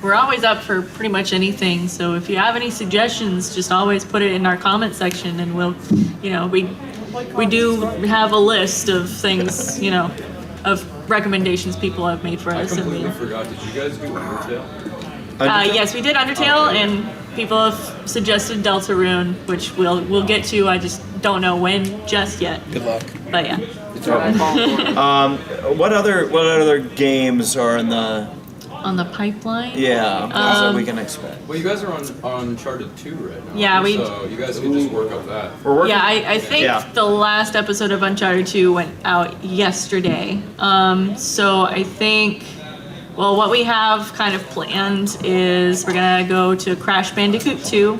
we're always up for pretty much anything. So if you have any suggestions, just always put it in our comment section, and we'll, we do have a list of things, of recommendations people have made for I us. and completely forgot. Did you guys do Undertale? Yes, we did Undertale, and people have suggested Deltarune, which we'll get to. I just don't know when just yet. Good luck. But yeah. What other games are in the On the pipeline. that we can expect? Well, you guys are on Uncharted 2 right now. Yeah, So you guys can just work up that. We're working. Yeah, I think the last episode of Uncharted 2 went out yesterday. So I think, what we have kind of planned is we're gonna go to Crash Bandicoot 2.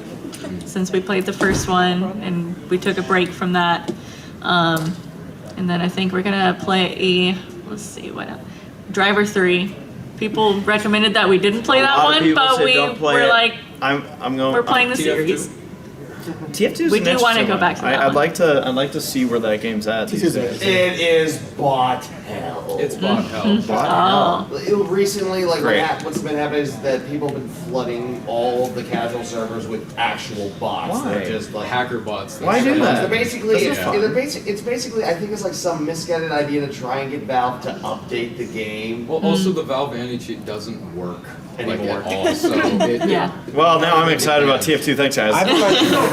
since we played the first one, and we took a break from that. And then I think we're gonna play let's see, what else? Driver 3. People recommended that we didn't play that one, but we're like, I'm going. we're playing the series. TF2 is We do want to go back to that I'd one. I'd like to see where that game's at these days. It is bot hell. It's bot hell. Bot hell. It recently, like Great. what's been happening is that people have been flooding all of the casual servers with actual bots. Why? They're just like Hacker bots. Why do that? They're basically, That's not fun. it's basically, I think it's like some misguided idea to try and get Valve to update the game. Well, also the Valve anti-cheat doesn't work Anymore. like, at all. So Yeah. Well, now I'm excited about TF2. Thanks, guys.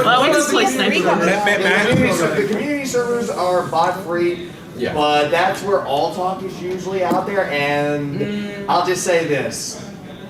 Well, we just play Sniper. The community servers are bot free, Yeah. but that's where all talk is usually out there. And I'll just say this: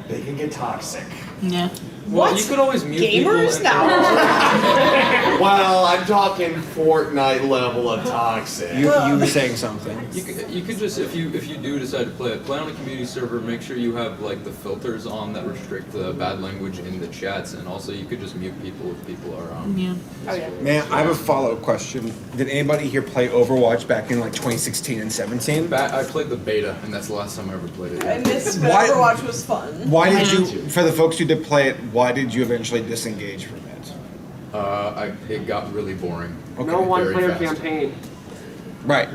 they can get toxic. Yeah. well, you could always mute people. Gamers and- now. Well, I'm talking Fortnite level of toxic. You were saying something. You could just if you do decide to play on a community server, make sure you have like the filters on that restrict the bad language in the chats, and also you could just mute people if people are Yeah. Oh yeah. Man, I have a follow-up question. Did anybody here play Overwatch back in like 2016 and 17? I played the beta, and that's the last time I ever played it. I missed, but Why- Overwatch was fun. Why did you, for the folks who did play it, why did you eventually disengage from it? It got really boring. Okay. No one-player Very fast. campaign. Right.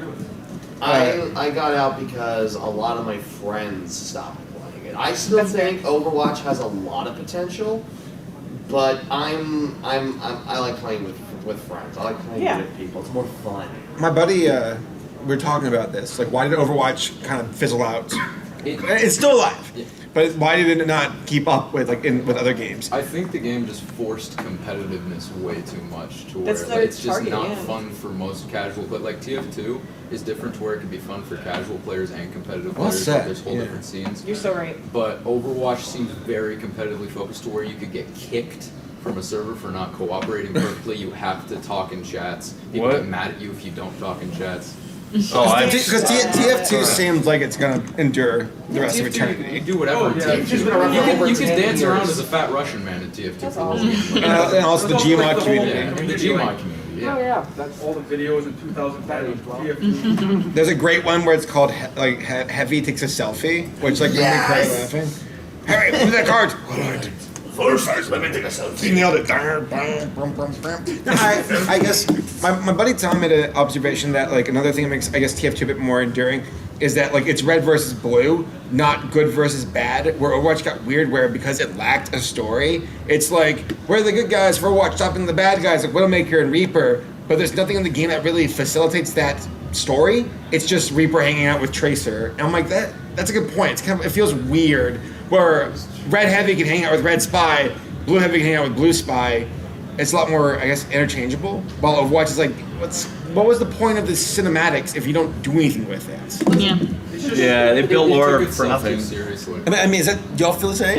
I got out because a lot of my friends stopped playing it. I still think Overwatch has a lot of potential, but I like playing with friends. I like playing with people. It's more fun. My buddy, we were talking about this. Like, why did Overwatch kind of fizzle out? It's still alive, but why did it not keep up with with other games? I think the game just forced competitiveness way too much to where That's like, their it's just target, not yeah. fun for most casual. But like TF2 is different to where it can be fun for casual players and competitive Well players. said, There's whole yeah. different scenes. You're so right. But Overwatch seems very competitively focused to where you could get kicked from a server for not cooperating perfectly. You have to talk in chats. People What? get mad at you if you don't talk in chats. Because TF2 seems like it's gonna endure the rest of TF2, eternity. You do whatever. in TF2. It's been around for over You can 10 dance around years. as a fat Russian man in TF2. That's for awesome. And also the Gmod community. Yeah, and the Gmod community. Oh yeah, that's All the videos in 2010. There's a great one where it's called Heavy Takes a Selfie, which like made me cry Yes. laughing. Hey, look at that card. First, let me take a selfie. He nailed it. No, I guess my buddy Tom made an observation that like another thing that makes I guess TF2 a bit more enduring is that like it's red versus blue, not good versus bad. Where Overwatch got weird, where because it lacked a story, it's like we're the good guys for Overwatch stopping the bad guys like Widowmaker and Reaper, but there's nothing in the game that really facilitates that story. It's just Reaper hanging out with Tracer, and I'm like that's a good point. It's kind of it feels weird where Red Heavy can hang out with Red Spy, Blue Heavy can hang out with Blue Spy. It's a lot more, I guess, interchangeable. While Overwatch is like, what was the point of the cinematics if you don't do anything with it? Yeah. Yeah, they built lore took for itself nothing. too seriously. I mean, is that do y'all feel the same?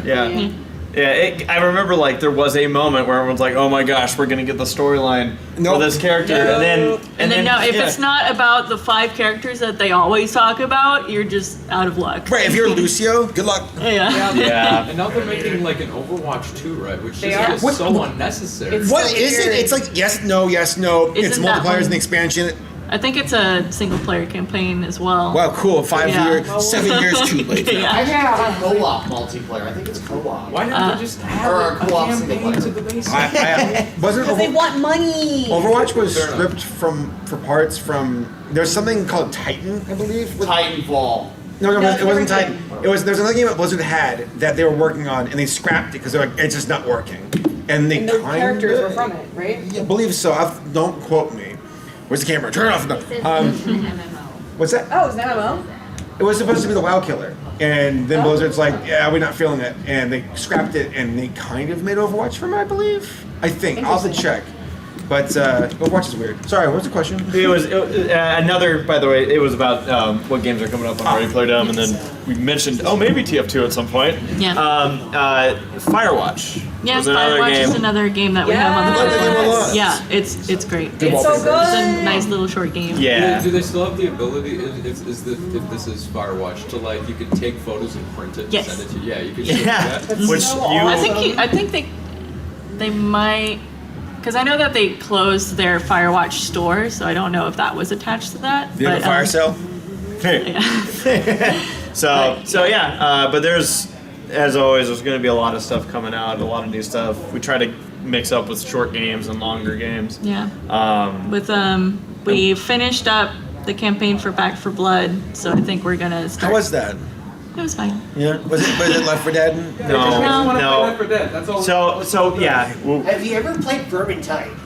Yeah. I remember like there was a moment where everyone's like, "Oh my gosh, we're gonna get the storyline for this character," and then no, if it's not about the 5 characters that they always talk about, you're just out of luck. Right. If you're Lucio, good luck. Yeah. Yeah. And now they're making like an Overwatch 2, right? Which They is are. just so unnecessary. What is it? It's like yes, no, yes, no. It's Isn't that multipliers one- and expansion. I think it's a single player campaign as well. Wow, cool. 5 Yeah. years, 7 years too late. Yeah. I think it's co-op multiplayer. I think it's co-op. Why didn't they just Or add a co-op single campaign to player. the base? Wasn't Because they want money. Overwatch was Fair enough. stripped for parts from. There's something called Titan, I believe. with- Titanfall. No, No, it wasn't it's Titan. There's another game that Blizzard had that they were working on, and they scrapped it because they're like, it's just not working. And they And the kinda- characters were from it, right? I believe so. Don't quote me. Where's the camera? Turn it off. No. What's that? Oh, it's an MMO? It was supposed to be the WoW killer, and then Blizzard's like, yeah, we're not feeling it, and they scrapped it, and they kind of made Overwatch from it, I believe. I think. I'll have to check. But Overwatch is weird. Sorry, what's the question? It was another. By the way, it was about what games are coming up on Ready Player Dumb, and then we mentioned maybe TF2 at some point. Yeah. Firewatch. Yeah, was another Firewatch game. is another game that we have on the Yes. board. Yeah, it's great. It's so It's good. a nice little short game. Yeah. Do they still have the ability, if this is Firewatch, to like, you could take photos and print it and Yes. send it to you? Yeah, you could Yeah. do that. Which so you. I think they They might, because I know that they closed their Firewatch store, so I don't know if that was attached to that. Do you have a fire sale? So yeah, but there's, as always, there's going to be a lot of stuff coming out, a lot of new stuff. We try to mix up with short games and longer games. Yeah. We finished up the campaign for Back 4 Blood, so I think we're gonna start. How was that? It was fine. Yeah. Was it Left 4 Dead? No. So yeah. Have you ever played Vermintide?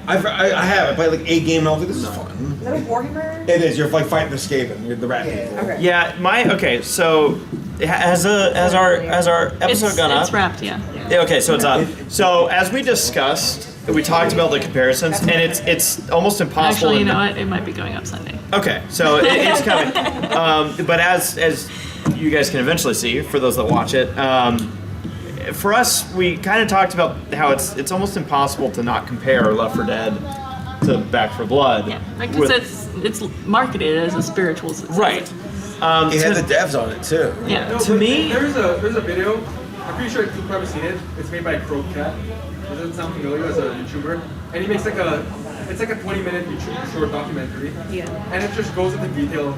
I have. I played like a game and I was like, this is fun. Is that a Warhammer? It is. You're like fighting the Skaven. You're the rat people. Okay. Yeah. So has our episode gone up? It's wrapped. Yeah. Yeah, okay, so it's up. So as we discussed, we talked about the comparisons, and it's almost impossible. Actually, you know what? It might be going up Sunday. Okay, so it's coming. But as you guys can eventually see, for those that watch it, for us, we kind of talked about how it's almost impossible to not compare Left 4 Dead to Back 4 Blood. Yeah, because it's marketed as a spiritual successor. Right. It had the devs on it too. Yeah. No, To me, there's a video. I'm pretty sure you've probably seen it. It's made by Crocat. Does it sound familiar as a YouTuber? And he makes it's like a 20-minute YouTube short documentary. Yeah. And it just goes into detail,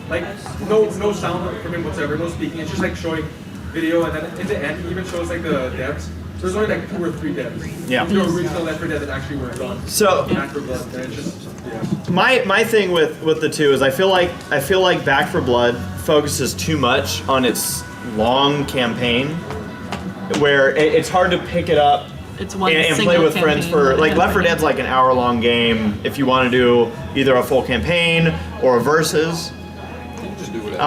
like no sound from him whatsoever, no speaking. It's just like showing video, and then in the end, he even shows like the devs. So there's only like 2 or 3 devs. Yeah. The original Left 4 Dead that actually worked on. So Back 4 Blood. And it's just my thing with the two is I feel like Back 4 Blood focuses too much on its long campaign, where it's hard to pick it up It's one and single play with campaign, friends for like yeah. Left 4 Dead's like an hour-long game if you want to do either a full campaign or a versus. You can just do whatever.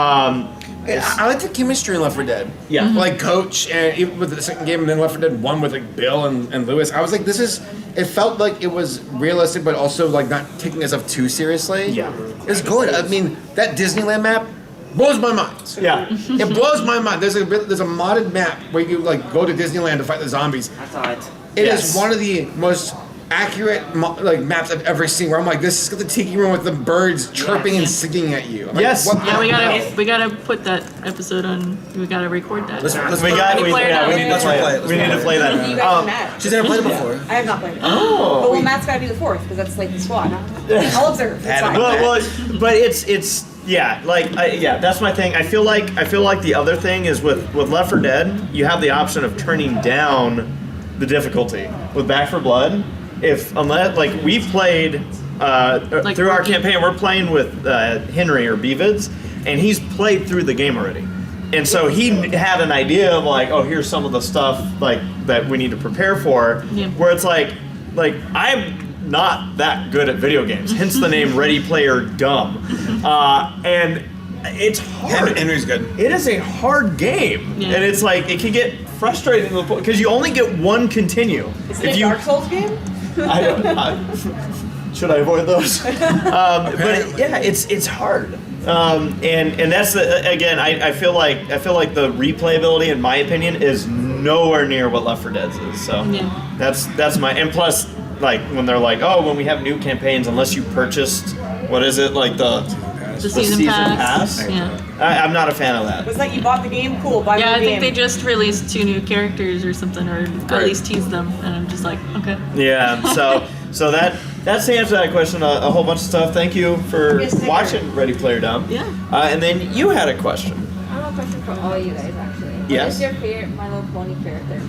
I like the chemistry in Left 4 Dead. Yeah. Like Coach, and even with the second game, and then Left 4 Dead 1 with like Bill and Lewis. I was like, it felt like it was realistic, but also like not taking itself too seriously. Yeah. It's good. I mean, that Disneyland map blows my mind. Yeah. It blows my mind. There's a modded map where you like go to Disneyland to fight the zombies. I saw it. It Yes. is one of the most accurate maps I've ever seen. Where I'm like, this is the tiki room with the birds chirping and singing at you. I'm like, Yes. what the Yeah, we hell? gotta put that episode on. We gotta record that. Let's We need to play it. We need to play You that. guys are mad. She's never played it before. I have not played it. Oh. But well, Matt's got to be the 4th because that's like the squad. I'll observe. It's fine. Well, but it's yeah, that's my thing. I feel like the other thing is with Left 4 Dead, you have the option of turning down the difficulty. With Back 4 Blood, unless like we've played through our campaign, we're playing with Henry or Beavids, and he's played through the game already. And so he had an idea of like, oh, here's some of the stuff like that we need to prepare for. Yeah. Where it's like I'm not that good at video games, hence the name Ready Player Dumb. And it's hard. Henry's good. It is a hard game, Yeah. and it's like it can get frustrating because you only get one continue. Is it a Dark Souls game? I don't. Should I avoid those? But yeah, it's hard. And that's again. I feel like the replayability, in my opinion, is nowhere near what Left 4 Dead's is. So Yeah. that's my. And plus, like when they're like, oh, when we have new campaigns, unless you purchased, what is it like the season pass. Yeah. I'm not a fan of that. Was that you bought the game? Cool. Buy Yeah, the I think game. they just released 2 new characters or something, or at least teased them, and I'm just like, okay. Yeah, so that's the answer to that question. A whole bunch of stuff. Thank you for Yes, thank you. watching Ready Player Dumb. Yeah. And then you had a question. I have a question for all you guys, actually. Yes. What is your favorite My Little Pony character?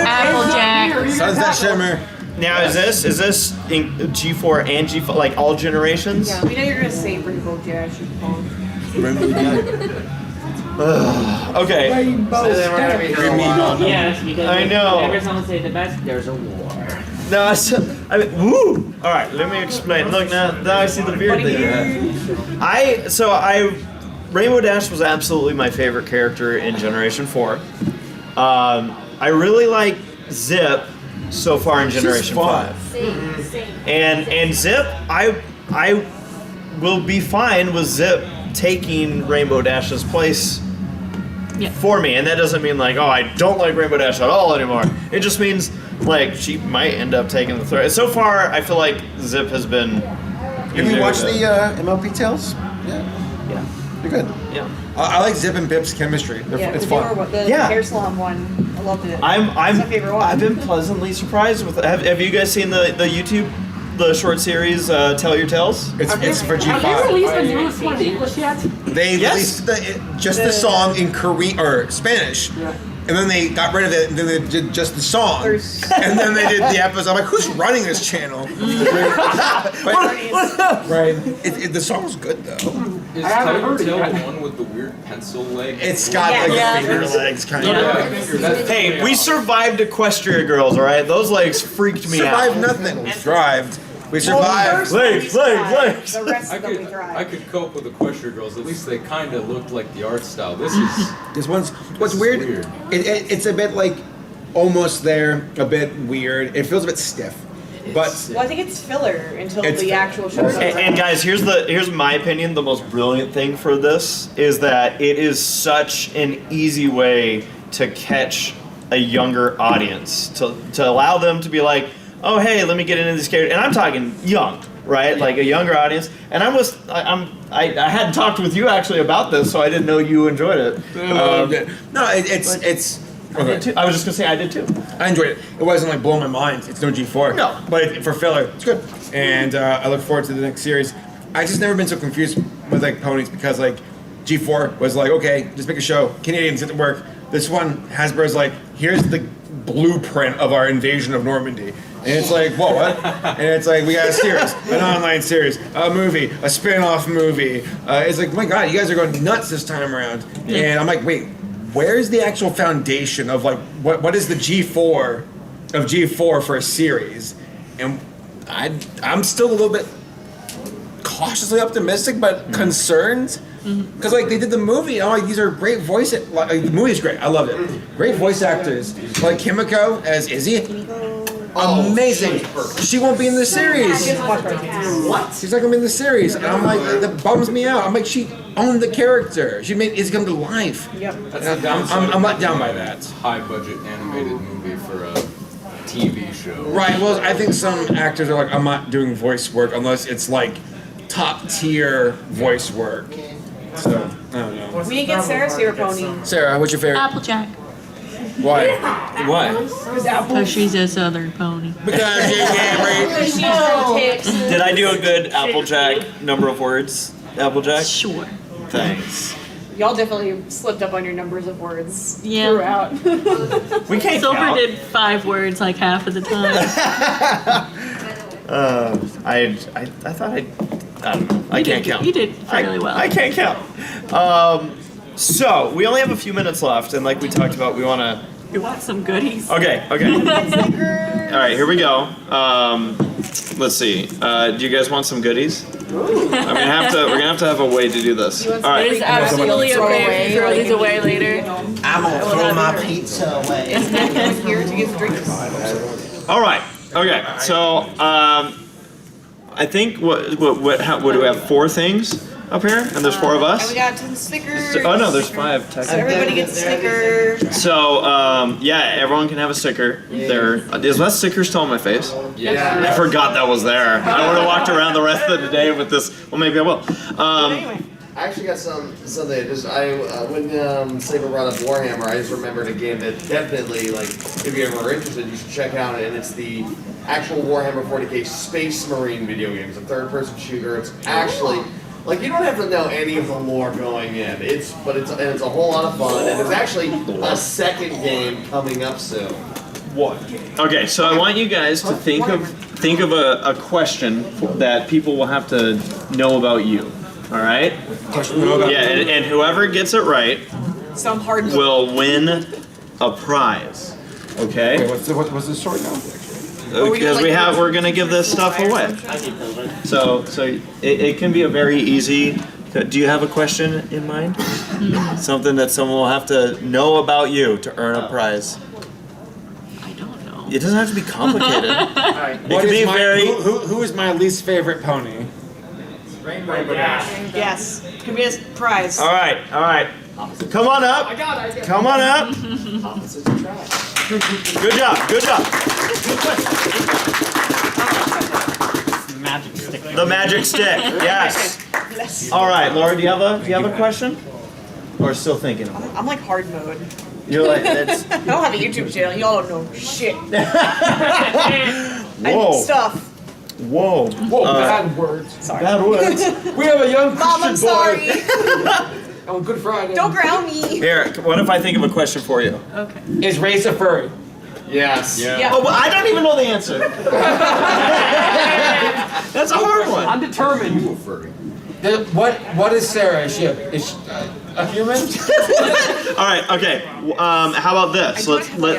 Applejack. Sunset Shimmer. Now is this in G4 and G5, like all generations? Yeah, we know you're gonna say Rainbow Dash. Okay. Yes, because I know. whenever someone say the best, there's a war. No, woo! All right, let me explain. Look, now I see the beard thing. Rainbow Dash was absolutely my favorite character in Generation 4. I really like Zip so far in Generation 5. Same. And Zip, I will be fine with Zip taking Rainbow Dash's place for me. And that doesn't mean like, oh, I don't like Rainbow Dash at all anymore. It just means like she might end up taking the third. So far, I feel like Zip has been. Have you watched the MLP Tales? Yeah. They're good. Yeah. I like Zip and Bip's chemistry. It's the fun. the Yeah. hair salon one, I loved it. It's I'm my favorite one. I've been pleasantly surprised with. Have you guys seen the YouTube, the short series Tell Your Tales? It's for Have they G5. released the newest one in English yet? They Yes. released the song in Korean or Spanish. Yeah. And then they got rid of it, and then they did just the song. And then they did the episode. I'm like, who's running this channel? Right. The song's good, though. Is I haven't Tell heard it Tale yet. the one with the weird pencil leg? It's got like finger legs, kind of. Hey, we survived Equestria Girls, all right? Those legs freaked me out. Survived nothing. We thrived. We survived. Legs. The rest I of them we could tried. cope with Equestria Girls. At least they kind of looked like the art style. This is This one's what's weird. It's a bit like almost there, a bit weird. It feels a bit stiff, but Well, I think it's filler until It's- the actual show. And guys, here's my opinion. The most brilliant thing for this is that it is such an easy way to catch a younger audience, to allow them to be like, oh hey, let me get into this character. And I'm talking young, right? Like a younger audience. And I hadn't talked with you actually about this, so I didn't know you enjoyed it. no, it's. I did too. I was just gonna say I did too. I enjoyed it. It wasn't like blowing my mind. It's no G4. No. But for filler, it's good. And I look forward to the next series. I just never been so confused with like ponies because like G4 was like, okay, just make a show. Canadians get to work. This one, Hasbro's like, here's the blueprint of our invasion of Normandy. And it's like, whoa, what? And it's like, we got a series, an online series, a movie, a spin-off movie. It's like, my God, you guys are going nuts this time around. And I'm like, wait, where's the actual foundation of like, what is the G4 of G4 for a series? And I'm still a little bit cautiously optimistic, but concerned. Because like they did the movie, I'm like, these are great voice. Like, the movie's great, I loved it. Great voice actors, like Kimiko as Izzy. Amazing. She won't be in the series. What? She's not gonna be in the series, and I'm like, that bums me out. I'm like, she owned the character. She made Izzy come to life. Yep. I'm not down by that. high budget animated movie for a TV show. Right. Well, I think some actors are like, I'm not doing voice work unless it's like top tier voice work. So I don't know. We didn't get Sarah's favorite pony. Sarah, what's your favorite? Applejack. Why? Why? Because she's a southern pony. Because Did I do a good Applejack number of words? Applejack? Sure. Thanks. Y'all definitely slipped up on your numbers of words Yeah. throughout. We can't Silver count. did 5 words like half of the time. I thought I don't know. I can't count. You did fairly well. I can't count. So we only have a few minutes left, and like we talked about, we want to. You want some goodies? Okay. All right, here we go. Let's see. Do you guys want some goodies? We're gonna have to have a way to do this. All right. It is absolutely okay to throw these away later. I'm gonna throw my pizza away. Here to get drinks. All right. Okay. So I think what do we have? 4 things up here, and there's 4 of And us. we got 10 stickers. Oh no, there's 5 So technically. everybody gets a sticker. So yeah, everyone can have a sticker. Is that sticker still on my face? Yeah. I forgot that was there. I would have walked around the rest of the day with this. Well, maybe I will. Anyway. I actually got something. When Saber brought up Warhammer, I just remembered a game that definitely, like, if you're ever interested, you should check out. And it's the actual Warhammer 40k Space Marine video game. It's a third-person shooter. It's actually like you don't have to know any of the lore going in. It's a whole lot of fun. And there's actually a second game coming up soon. What? Okay, so I want you guys to think of a question that people will have to know about you. All right? Yeah, and whoever gets it right Some hard will win a prize. Okay? What's the story now? Because we're gonna give this stuff away. So it can be a very easy. Do you have a question in mind? Something that someone will have to know about you to earn a prize. I don't know. It doesn't have to be complicated. It What can is be my, very. who is my least favorite pony? Rainbow Dash. Yes. Can be a prize. All right. Come on up. Come on up. Good job. magic stick. The magic stick. Yes. All right, Laura, do you have a question? Or still thinking? I'm like hard mode. You're like that's. I don't have a YouTube channel. Y'all don't know shit. Whoa. And stuff. Whoa. Whoa, bad words. Sorry. Bad words. We have a young Mom, I'm Christian boy. sorry. On Good Friday. Don't ground me. Here, what if I think of a question for you? Okay. Is race a furry? Yes. Yeah. Oh, but I don't even know the answer. That's a hard one. I'm determined. What is Sarah? Is she a human? All right. Okay. How about this?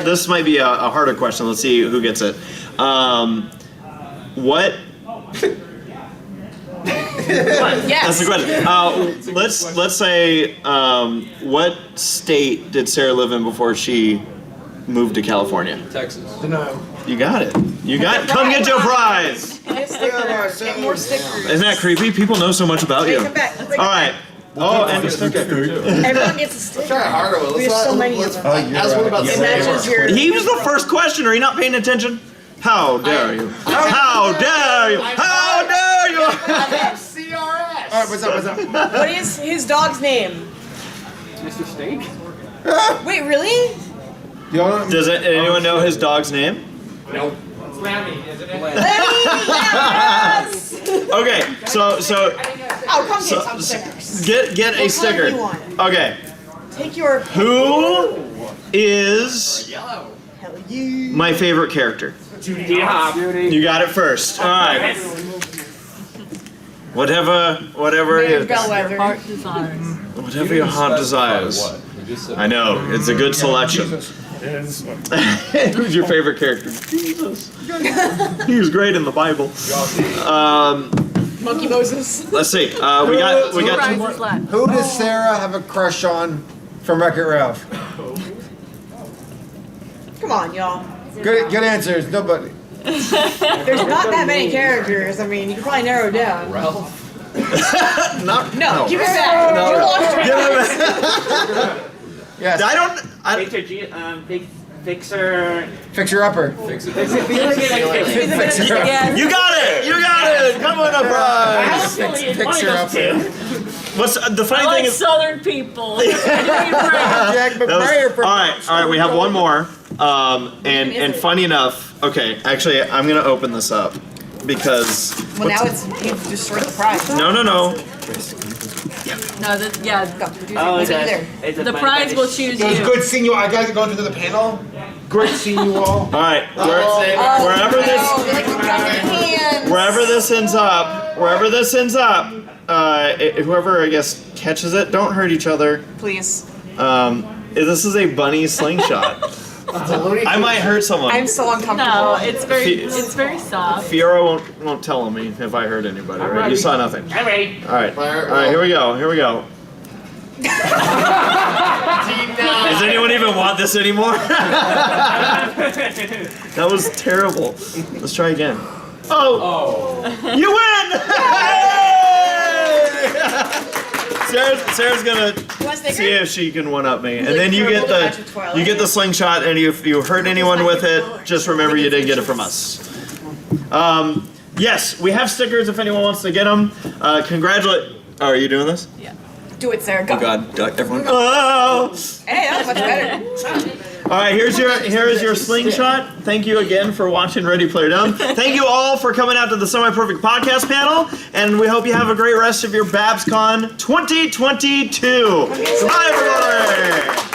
This might be a harder question. Let's see who gets it. What? Yes. That's the question. Let's say what state did Sarah live in before she moved to California? Texas. Denial. You got it. You got. Come get your prize. Get more stickers. Isn't that creepy? People know so much about you. Take it back. Take it All right. Oh, and a sticker. Everyone gets a sticker. Try a harder one. We have so many of them. Ask one about It matches your. He was the first question. Are you not paying attention? How dare you? How dare you? How dare you? I have CRS. All right, what's up? What is his dog's name? Mr. Steak? Wait, really? Does anyone know his dog's name? Nope. Lammy, isn't it? Yes! Okay, so Oh, come get some stickers. get a sticker. you want. Okay, Take your. who is Hell yeah. my favorite character? You got it first. All right. Whatever Mayor it Bellwether. Heart desires. whatever your heart desires. What? You just said I know it's a good selection. Who's your favorite character? Jesus. He was great in the Bible. Monkey Moses. Let's see. We got two more. Who does Sarah have a crush on from Wreck-It Ralph? Come on, y'all. Good answers. Nobody. There's not that many characters. I mean, you can probably narrow it down. Ralph. No, give it back. No. You lost Give your it Yes. Big Fixer. Fixer upper. Fix it. Fixer upper. You got it! You got it! Come on, up, prize! Fixer upper. What's the funny I like thing is? Southern people. Jack McBrayer for All right. We have one more. And funny enough, okay. Actually, I'm gonna open this up because. Well, now you've destroyed the prize. No. No, the prize will choose It was you. good seeing you. I gotta go into the panel. Great seeing you all. All right. Wherever this ends up, whoever I guess catches it, don't hurt each other. Please. This is a bunny slingshot. I might hurt someone. I'm so uncomfortable. No, it's very soft. Fiora won't tell me if I hurt anybody, right? You saw nothing. I'm ready. All right, here we go. Does anyone even want this anymore? That was terrible. Let's try again. Oh! You win! Sarah's gonna see if she can one up me, and then you get the slingshot, and if you hurt anyone with it, just remember you didn't get it from us. Yes, we have stickers if anyone wants to get them. Congratulate. Oh, are you doing this? Yeah. Do it, Sarah. Go. Oh God, everyone. Oh! Hey, that was much better. All right, here is your slingshot. Thank you again for watching Ready Player Dumb. Thank you all for coming out to the Semi Perfect Podcast panel, and we hope you have a great rest of your Babscon 2022. Bye, everybody.